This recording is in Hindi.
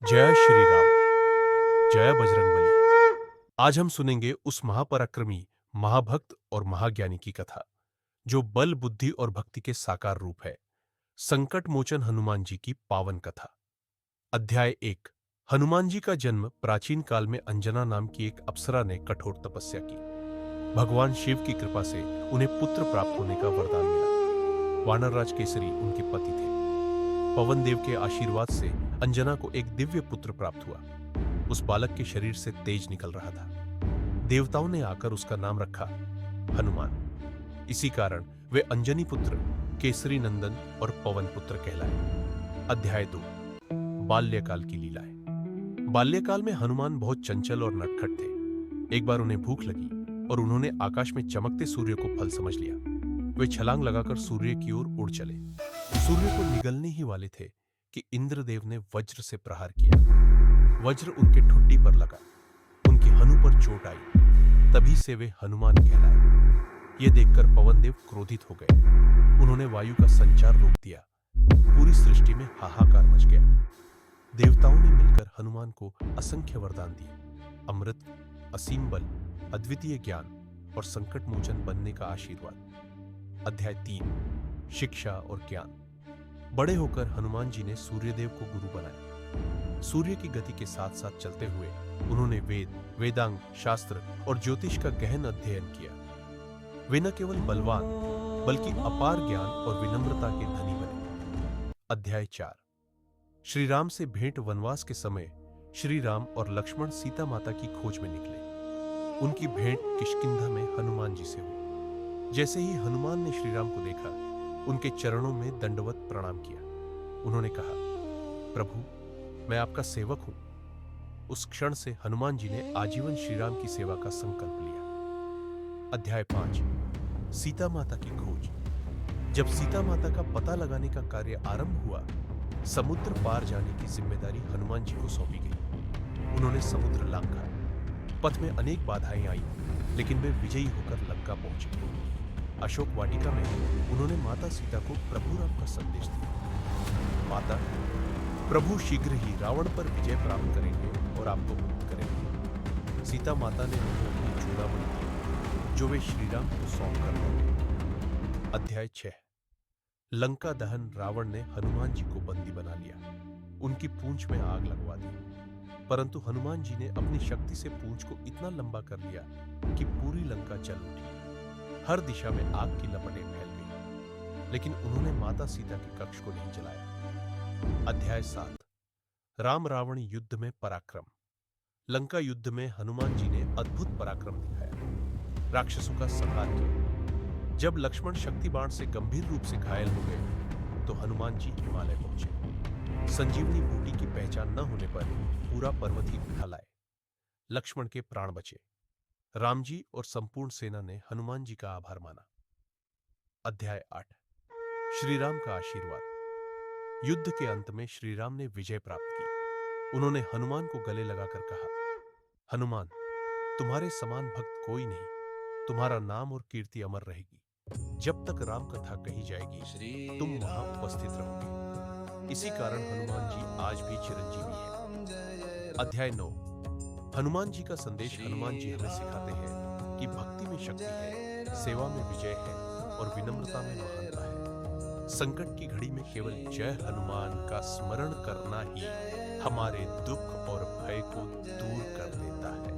जय श्री राम। जय बजरंगबली। आज हम सुनेंगे उस महापराक्रमी, महाभक्त और महाज्ञानी की कथा जो बल, बुद्धि और भक्ति के साकार रूप है। संकट मोचन हनुमान जी की पावन कथा। अध्याय 1। हनुमान जी का जन्म प्राचीन काल में अंजना नाम की एक अप्सरा ने कठोर तपस्या की। भगवान शिव की कृपा से उन्हें पुत्र प्राप्त होने का वरदान मिला। वानरराज केसरी उनके पति थे। पवन देव के आशीर्वाद से अंजना को एक दिव्य पुत्र प्राप्त हुआ। उस बालक के शरीर से तेज निकल रहा था। देवताओं ने आकर उसका नाम रखा हनुमान। इसी कारण वे अंजनी पुत्र, केसरी नंदन और पवन पुत्र कहलाए। अध्याय 2। बाल्यकाल की लीलाएं। बाल्यकाल में हनुमान बहुत चंचल और नटखट थे। एक बार उन्हें भूख लगी और उन्होंने आकाश में चमकते सूर्य को फल समझ लिया। वे छलांग लगाकर सूर्य की ओर उड़ चले। सूर्य को निगलने ही वाले थे कि इंद्रदेव ने वज्र से प्रहार किया। वज्र उनके ठुड्डी पर लगा। उनकी हनु पर चोट आई। तभी से वे हनुमान कहलाए। ये देखकर पवनदेव क्रोधित हो गए। उन्होंने वायु का संचार रोक दिया। पूरी सृष्टि में हाहाकार मच गया। देवताओं ने मिलकर हनुमान को असंख्य वरदान दिए। अमृत, असीम बल, अद्वितीय ज्ञान और संकट मोचन बनने का आशीर्वाद। अध्याय 3। शिक्षा और ज्ञान। बड़े होकर हनुमान जी ने सूर्यदेव को गुरु बनाया। सूर्य की गति के साथ साथ चलते हुए उन्होंने वेद, वेदांग, शास्त्र और ज्योतिष का गहन अध्ययन किया। वे न केवल बलवान बल्कि अपार ज्ञान और विनम्रता के धनी बने। अध्याय 4। श्री राम से भेंट। वनवास के समय श्री राम और लक्ष्मण सीता माता की खोज में निकले। उनकी भेंट किष्किंधा में हनुमान जी से हुई। जैसे ही हनुमान ने श्री राम को देखा, उनके चरणों में दंडवत प्रणाम किया। उन्होंने कहा, प्रभु, मैं आपका सेवक हूं। उस क्षण से हनुमान जी ने आजीवन श्री राम की सेवा का संकल्प लिया। अध्याय 5। सीता माता की खोज। जब सीता माता का पता लगाने का कार्य आरंभ हुआ, समुद्र पार जाने की जिम्मेदारी हनुमान जी को सौंपी गई। उन्होंने समुद्र लांघा। पथ में अनेक बाधाएं आई, लेकिन वे विजयी होकर लंका पहुंचे। अशोक वाटिका में उन्होंने माता सीता को प्रभु राम का संदेश दिया। माता, प्रभु शीघ्र ही रावण पर विजय प्राप्त करेंगे और आपको मुक्त करेंगे। सीता माता ने उन्हें अपनी चूड़ामणि दी, जो वे श्री राम को सौंप कर लौटे। अध्याय 6। लंका दहन। रावण ने हनुमान जी को बंदी बना लिया। उनकी पूंछ में आग लगवा दी, परंतु हनुमान जी ने अपनी शक्ति से पूंछ को इतना लंबा कर लिया कि पूरी लंका जल उठी। हर दिशा में आग की लपटें फैल गईं, लेकिन उन्होंने माता सीता के कक्ष को नहीं जलाया। अध्याय 7। राम रावण युद्ध में पराक्रम। लंका युद्ध में हनुमान जी ने अद्भुत पराक्रम दिखाया। राक्षसों का संहार किया। जब लक्ष्मण शक्ति बाण से गंभीर रूप से घायल हो गए, तो हनुमान जी हिमालय पहुंचे। संजीवनी बूटी की पहचान न होने पर पूरा पर्वत ही उठा लाए। लक्ष्मण के प्राण बचे। राम जी और संपूर्ण सेना ने हनुमान जी का आभार माना। अध्याय 8। श्री राम का आशीर्वाद। युद्ध के अंत में श्री राम ने विजय प्राप्त की। उन्होंने हनुमान को गले लगाकर कहा, हनुमान, तुम्हारे समान भक्त कोई नहीं। तुम्हारा नाम और कीर्ति अमर रहेगी। जब तक राम कथा कही जाएगी, तुम वहां उपस्थित रहोगे। इसी कारण हनुमान जी आज भी चिरंजीवी हैं। अध्याय 9। हनुमान जी का संदेश। हनुमान जी हमें सिखाते हैं कि भक्ति में शक्ति है, सेवा में विजय है और विनम्रता में महानता है। संकट की घड़ी में केवल जय हनुमान का स्मरण करना ही हमारे दुख और भय को दूर कर देता है।